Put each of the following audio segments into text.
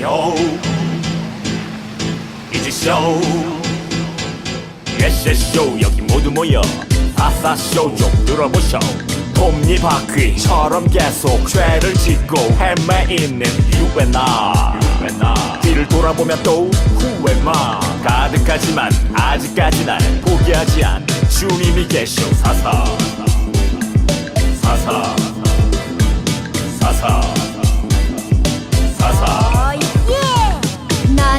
쇼 이제 쇼 예쇼 여기 모두 모여 아싸쇼 좀 들어보쇼 톱니바퀴처럼 계속 죄를 짓고 헤매있는 유배나 뒤를 돌아보면 또 후회만 가득하지만 아직까지 날 포기하지 않는 주님이 계셔 사사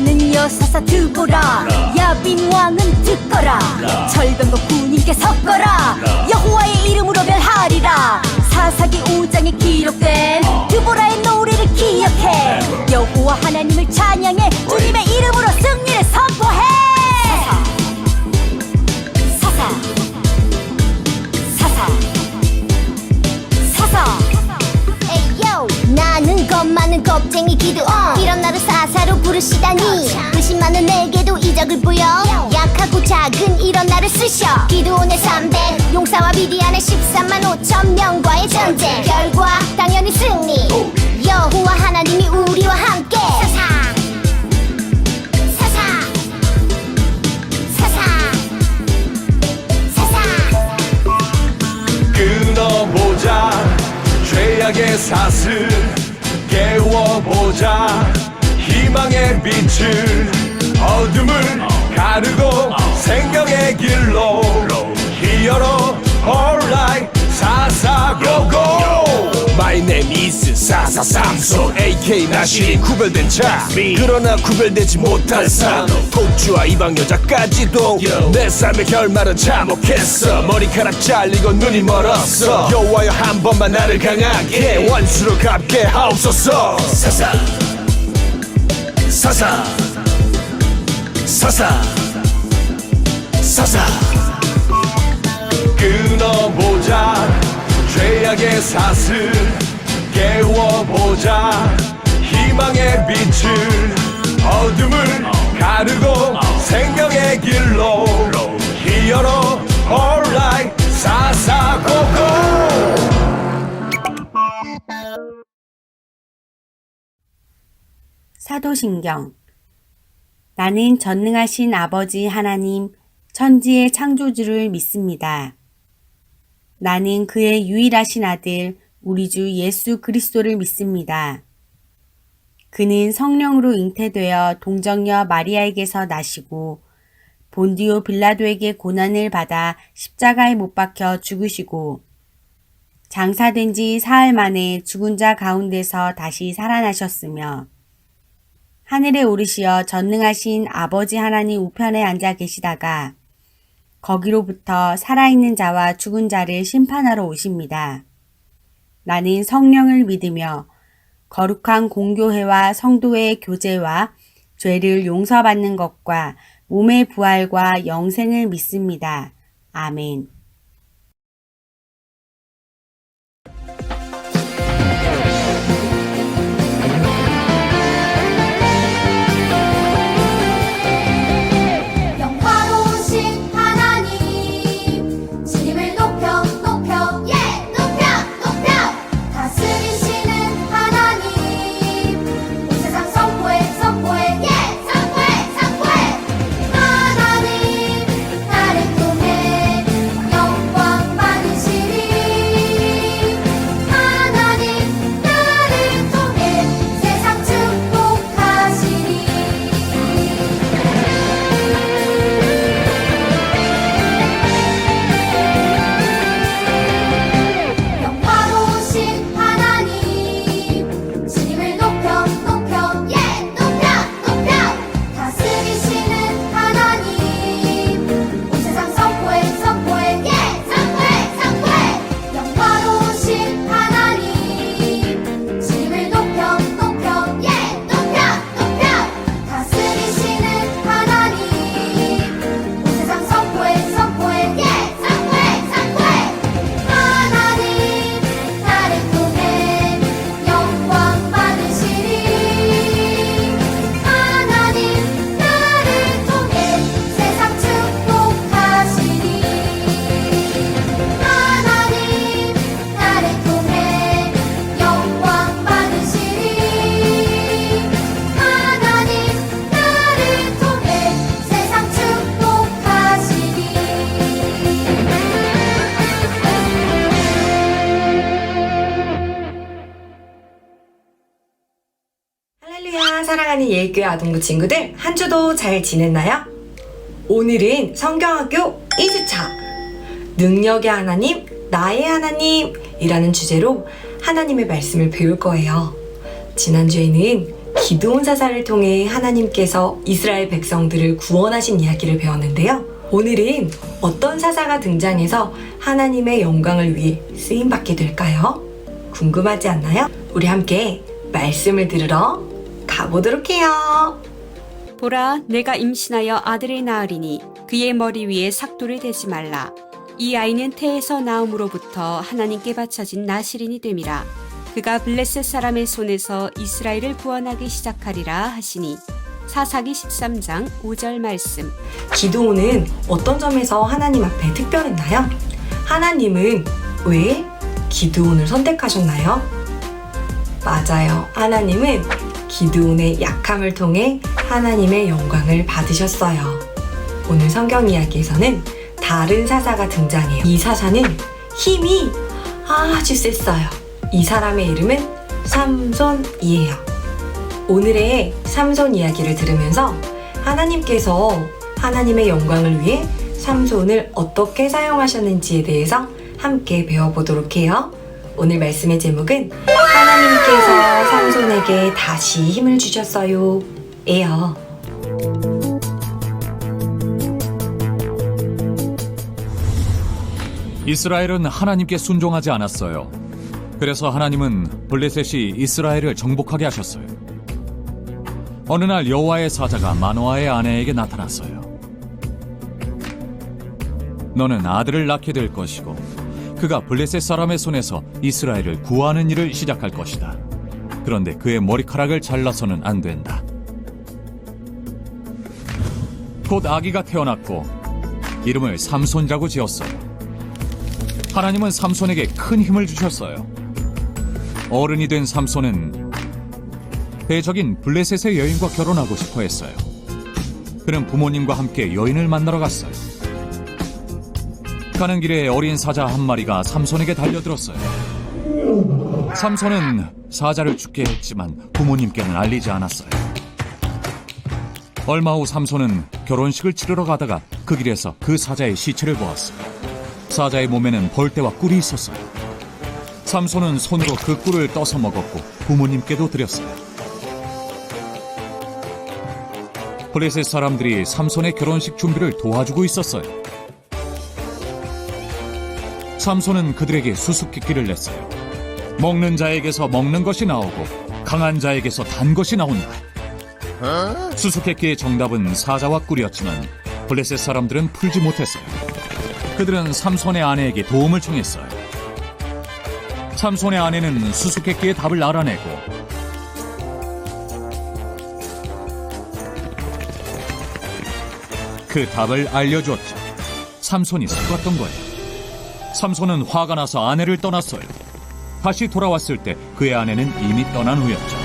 나는 여사사 드보라 야빈 왕은 듣거라 절병과 군인께 섞어라 여호와의 이름으로 멸하리라 사사기 5장에 기록된 드보라의 노래를 기억해 여호와 하나님을 찬양해 주님의 이름으로 승리를 선포해 사사 에이요 나는 겁 많은 겁쟁이 기드온 이런 나를 사사로 부르시다니 의심 많은 내게도 이적을 보여 약하고 작은 이런 나를 쓰셔 기드온의 300 용사와 미디안의 13만 5천 명과의 전쟁 결과 당연히 승리 여호와 하나님이 우리와 함께 끊어보자 죄악의 사슬 깨워보자 희망의 빛을 어둠을 가르고 생명의 길로 히어로 alright 사사고고 My name is 사사삼손 AK 나시린 구별된 자 그러나 구별되지 못한 삶 독주와 이방 여자까지도 내 삶의 결말은 참혹했어 머리카락 잘리고 눈이 멀었어 여호와여 한 번만 나를 강하게 원수로 갚게 하옵소서 사사 끊어보자 죄악의 사슬 깨워보자 희망의 빛을 어둠을 가르고 생명의 길로 히어로 alright 사사고고 사도신경 나는 전능하신 아버지 하나님 천지의 창조주를 믿습니다. 나는 그의 유일하신 아들 우리 주 예수 그리스도를 믿습니다. 그는 성령으로 잉태되어 동정녀 마리아에게서 나시고 본디오 빌라도에게 고난을 받아 십자가에 못 박혀 죽으시고 장사된 지 사흘 만에 죽은 자 가운데서 다시 살아나셨으며 하늘에 오르시어 전능하신 아버지 하나님 우편에 앉아 계시다가 거기로부터 살아있는 자와 죽은 자를 심판하러 오십니다. 나는 성령을 믿으며 거룩한 공교회와 성도의 교제와 죄를 용서받는 것과 몸의 부활과 영생을 믿습니다. 아멘. 하나님 나를 통해 사랑하는 예일교회 아동부 친구들, 한 주도 잘 지냈나요? 오늘은 성경학교 2주차 능력의 하나님, 나의 하나님이라는 주제로 하나님의 말씀을 배울 거예요. 지난주에는 기드온 사사를 통해 하나님께서 이스라엘 백성들을 구원하신 이야기를 배웠는데요. 오늘은 어떤 사사가 등장해서 하나님의 영광을 위해 쓰임받게 될까요? 궁금하지 않나요? 우리 함께 말씀을 들으러 가보도록 해요. 보라, 내가 임신하여 아들을 낳으리니 그의 머리 위에 삭도를 대지 말라. 이 아이는 태에서 나옴으로부터 하나님께 바쳐진 나실인이 됨이라. 그가 블레셋 사람의 손에서 이스라엘을 구원하기 시작하리라 하시니. 사사기 13장 5절 말씀. 기드온은 어떤 점에서 하나님 앞에 특별했나요? 하나님은 왜 기드온을 선택하셨나요? 맞아요. 하나님은 기드온의 약함을 통해 하나님의 영광을 받으셨어요. 오늘 성경 이야기에서는 다른 사사가 등장해요. 이 사사는 힘이 아주 셌어요. 이 사람의 이름은 삼손이에요. 오늘의 삼손 이야기를 들으면서 하나님께서 하나님의 영광을 위해 삼손을 어떻게 사용하셨는지에 대해서 함께 배워보도록 해요. 오늘 말씀의 제목은 하나님께서 삼손에게 다시 힘을 주셨어요 예요. 이스라엘은 하나님께 순종하지 않았어요. 그래서 하나님은 블레셋이 이스라엘을 정복하게 하셨어요. 어느 날 여호와의 사자가 마노아의 아내에게 나타났어요. 너는 아들을 낳게 될 것이고 그가 블레셋 사람의 손에서 이스라엘을 구하는 일을 시작할 것이다. 그런데 그의 머리카락을 잘라서는 안 된다. 곧 아기가 태어났고 이름을 삼손이라고 지었어요. 하나님은 삼손에게 큰 힘을 주셨어요. 어른이 된 삼손은 대적인 블레셋의 여인과 결혼하고 싶어 했어요. 그는 부모님과 함께 여인을 만나러 갔어요. 가는 길에 어린 사자 한 마리가 삼손에게 달려들었어요. 삼손은 사자를 죽게 했지만 부모님께는 알리지 않았어요. 얼마 후 삼손은 결혼식을 치르러 가다가 그 길에서 그 사자의 시체를 보았어요. 사자의 몸에는 벌떼와 꿀이 있었어요. 삼손은 손으로 그 꿀을 떠서 먹었고 부모님께도 드렸어요. 블레셋 사람들이 삼손의 결혼식 준비를 도와주고 있었어요. 삼손은 그들에게 수수께끼를 냈어요. 먹는 자에게서 먹는 것이 나오고 강한 자에게서 단 것이 나온다. 수수께끼의 정답은 사자와 꿀이었지만 블레셋 사람들은 풀지 못했어요. 그들은 삼손의 아내에게 도움을 청했어요. 삼손의 아내는 수수께끼의 답을 알아내고 그 답을 알려주었죠. 삼손이 속았던 거예요. 삼손은 화가 나서 아내를 떠났어요. 다시 돌아왔을 때 그의 아내는 이미 떠난 후였죠.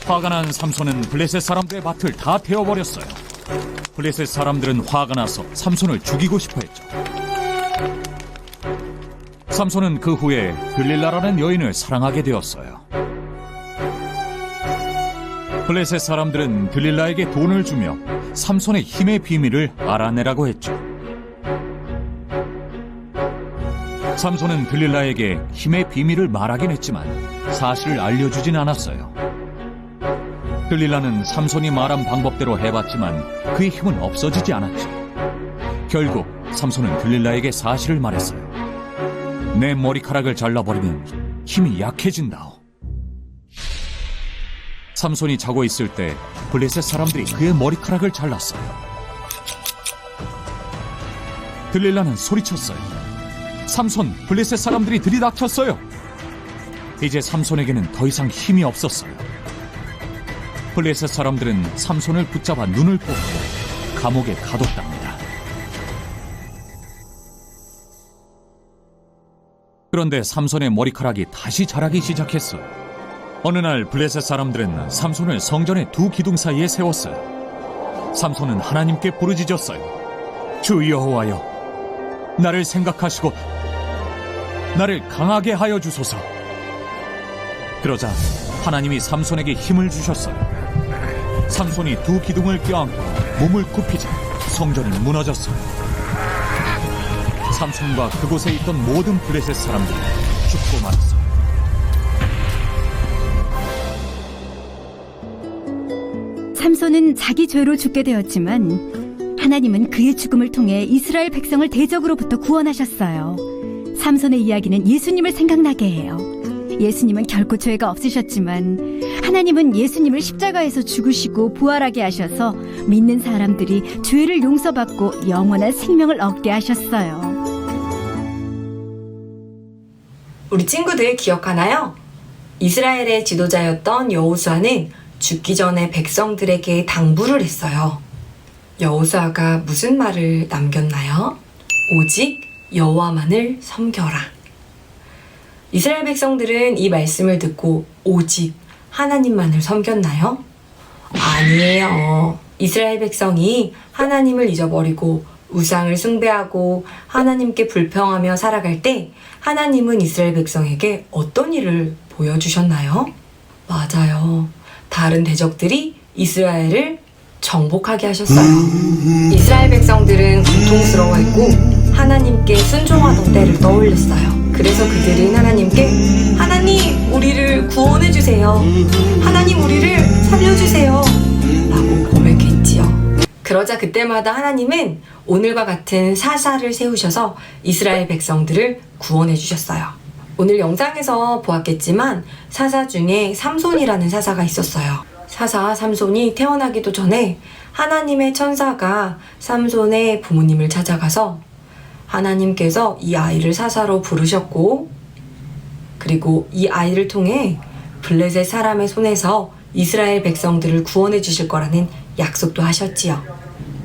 화가 난 삼손은 블레셋 사람들의 밭을 다 태워버렸어요. 블레셋 사람들은 화가 나서 삼손을 죽이고 싶어 했죠. 삼손은 그 후에 들릴라라는 여인을 사랑하게 되었어요. 블레셋 사람들은 들릴라에게 돈을 주며 삼손의 힘의 비밀을 알아내라고 했죠. 삼손은 들릴라에게 힘의 비밀을 말하긴 했지만 사실을 알려주진 않았어요. 들릴라는 삼손이 말한 방법대로 해봤지만 그의 힘은 없어지지 않았죠. 결국 삼손은 들릴라에게 사실을 말했어요. 내 머리카락을 잘라버리면 힘이 약해진다오. 삼손이 자고 있을 때 블레셋 사람들이 그의 머리카락을 잘랐어요. 들릴라는 소리쳤어요. 삼손, 블레셋 사람들이 들이닥쳤어요. 이제 삼손에게는 더 이상 힘이 없었어요. 블레셋 사람들은 삼손을 붙잡아 눈을 뽑고 감옥에 가뒀답니다. 그런데 삼손의 머리카락이 다시 자라기 시작했어요. 어느 날 블레셋 사람들은 삼손을 성전의 두 기둥 사이에 세웠어요. 삼손은 하나님께 부르짖었어요. 주 여호와여, 나를 생각하시고 나를 강하게 하여 주소서. 그러자 하나님이 삼손에게 힘을 주셨어요. 삼손이 두 기둥을 껴안고 몸을 굽히자 성전이 무너졌어요. 삼손과 그곳에 있던 모든 블레셋 사람들이 죽고 말았어요. 삼손은 자기 죄로 죽게 되었지만 하나님은 그의 죽음을 통해 이스라엘 백성을 대적으로부터 구원하셨어요. 삼손의 이야기는 예수님을 생각나게 해요. 예수님은 결코 죄가 없으셨지만 하나님은 예수님을 십자가에서 죽으시고 부활하게 하셔서 믿는 사람들이 죄를 용서받고 영원한 생명을 얻게 하셨어요. 우리 친구들 기억하나요? 이스라엘의 지도자였던 여호수아는 죽기 전에 백성들에게 당부를 했어요. 여호수아가 무슨 말을 남겼나요? 오직 여호와만을 섬겨라. 이스라엘 백성들은 이 말씀을 듣고 오직 하나님만을 섬겼나요? 아니에요. 이스라엘 백성이 하나님을 잊어버리고 우상을 숭배하고 하나님께 불평하며 살아갈 때 하나님은 이스라엘 백성에게 어떤 일을 보여주셨나요? 맞아요. 다른 대적들이 이스라엘을 정복하게 하셨어요. 이스라엘 백성들은 고통스러워했고 하나님께 순종하던 때를 떠올렸어요. 그래서 그들은 하나님께 하나님 우리를 구원해주세요. 하나님 우리를 살려주세요. 라고 고백했지요. 그러자 그때마다 하나님은 오늘과 같은 사사를 세우셔서 이스라엘 백성들을 구원해 주셨어요. 오늘 영상에서 보았겠지만 사사 중에 삼손이라는 사사가 있었어요. 사사 삼손이 태어나기도 전에 하나님의 천사가 삼손의 부모님을 찾아가서 하나님께서 이 아이를 사사로 부르셨고 그리고 이 아이를 통해 블레셋 사람의 손에서 이스라엘 백성들을 구원해 주실 거라는 약속도 하셨지요.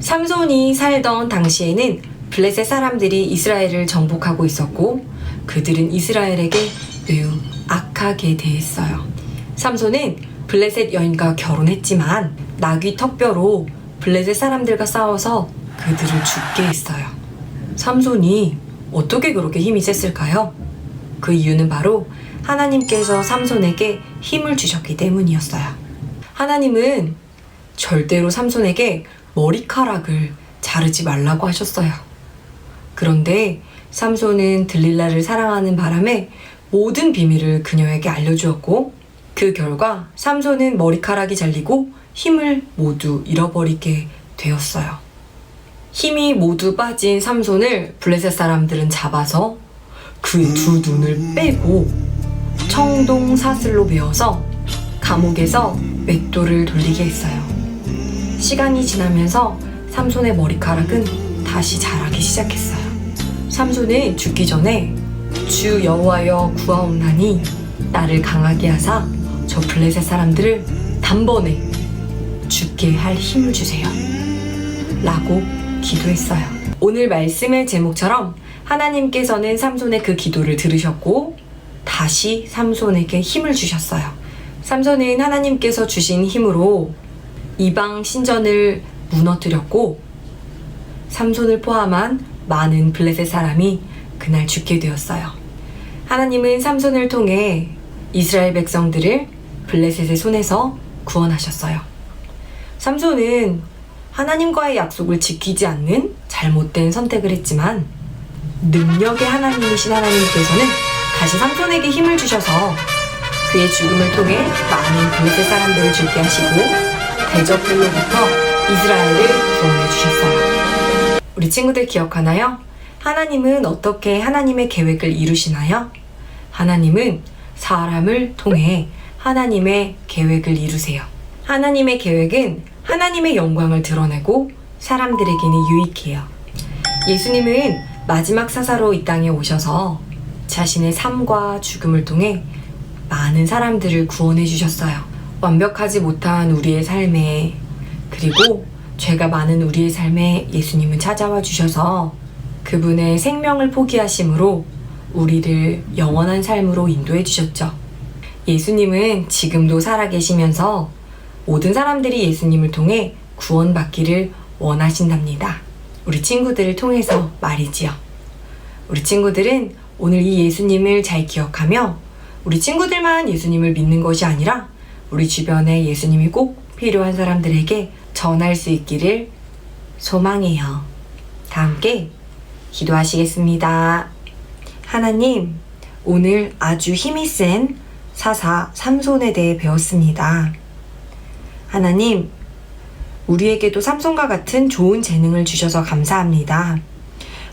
삼손이 살던 당시에는 블레셋 사람들이 이스라엘을 정복하고 있었고 그들은 이스라엘에게 매우 악하게 대했어요. 삼손은 블레셋 여인과 결혼했지만 나귀 턱뼈로 블레셋 사람들과 싸워서 그들을 죽게 했어요. 삼손이 어떻게 그렇게 힘이 셌을까요? 그 이유는 바로 하나님께서 삼손에게 힘을 주셨기 때문이었어요. 하나님은 절대로 삼손에게 머리카락을 자르지 말라고 하셨어요. 그런데 삼손은 들릴라를 사랑하는 바람에 모든 비밀을 그녀에게 알려주었고 그 결과 삼손은 머리카락이 잘리고 힘을 모두 잃어버리게 되었어요. 힘이 모두 빠진 삼손을 블레셋 사람들은 잡아서 그 두 눈을 빼고 청동 사슬로 메어서 감옥에서 맷돌을 돌리게 했어요. 시간이 지나면서 삼손의 머리카락은 다시 자라기 시작했어요. 삼손은 죽기 전에 주 여호와여 구하옵나니 나를 강하게 하사 저 블레셋 사람들을 단번에 죽게 할 힘을 주세요 라고 기도했어요. 오늘 말씀의 제목처럼 하나님께서는 삼손의 그 기도를 들으셨고 다시 삼손에게 힘을 주셨어요. 삼손은 하나님께서 주신 힘으로 이방 신전을 무너뜨렸고 삼손을 포함한 많은 블레셋 사람이 그날 죽게 되었어요. 하나님은 삼손을 통해 이스라엘 백성들을 블레셋의 손에서 구원하셨어요. 삼손은 하나님과의 약속을 지키지 않는 잘못된 선택을 했지만 능력의 하나님이신 하나님께서는 다시 삼손에게 힘을 주셔서 그의 죽음을 통해 많은 블레셋 사람들을 죽게 하시고 대적들로부터 이스라엘을 구원해 주셨어요. 우리 친구들 기억하나요? 하나님은 어떻게 하나님의 계획을 이루시나요? 하나님은 사람을 통해 하나님의 계획을 이루세요. 하나님의 계획은 하나님의 영광을 드러내고 사람들에게는 유익해요. 예수님은 마지막 사사로 이 땅에 오셔서 자신의 삶과 죽음을 통해 많은 사람들을 구원해 주셨어요. 완벽하지 못한 우리의 삶에 그리고 죄가 많은 우리의 삶에 예수님은 찾아와 주셔서 그분의 생명을 포기하심으로 우리를 영원한 삶으로 인도해 주셨죠. 예수님은 지금도 살아계시면서 모든 사람들이 예수님을 통해 구원받기를 원하신답니다. 우리 친구들을 통해서 말이지요. 우리 친구들은 오늘 이 예수님을 잘 기억하며 우리 친구들만 예수님을 믿는 것이 아니라 우리 주변에 예수님이 꼭 필요한 사람들에게 전할 수 있기를 소망해요. 다 함께 기도하시겠습니다. 하나님, 오늘 아주 힘이 센 사사 삼손에 대해 배웠습니다. 하나님, 우리에게도 삼손과 같은 좋은 재능을 주셔서 감사합니다.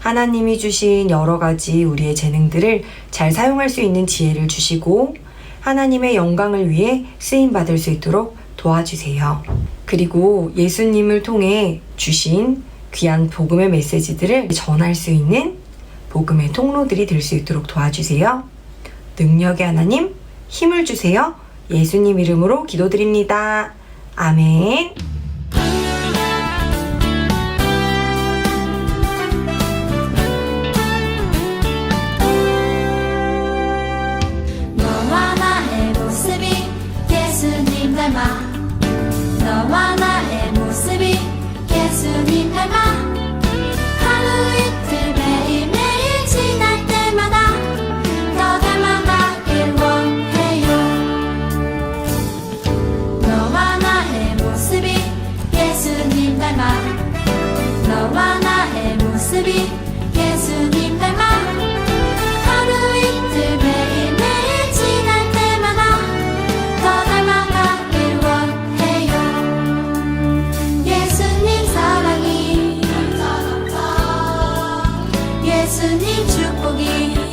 하나님이 주신 여러 가지 우리의 재능들을 잘 사용할 수 있는 지혜를 주시고 하나님의 영광을 위해 쓰임받을 수 있도록 도와주세요. 그리고 예수님을 통해 주신 귀한 복음의 메시지들을 전할 수 있는 복음의 통로들이 될 수 있도록 도와주세요. 능력의 하나님, 힘을 주세요. 예수님 이름으로 기도드립니다. 아멘. 너와 나의 모습이 예수님 닮아 너와 나의 모습이 예수님 닮아 하루 이틀 매일매일 지날 때마다 더 닮아가길 원해요. 너와 나의 모습이 예수님 닮아 너와 나의 모습이 예수님 닮아 하루 이틀 매일매일 지날 때마다 더 닮아가길 원해요. 예수님 사랑이 예수님 축복이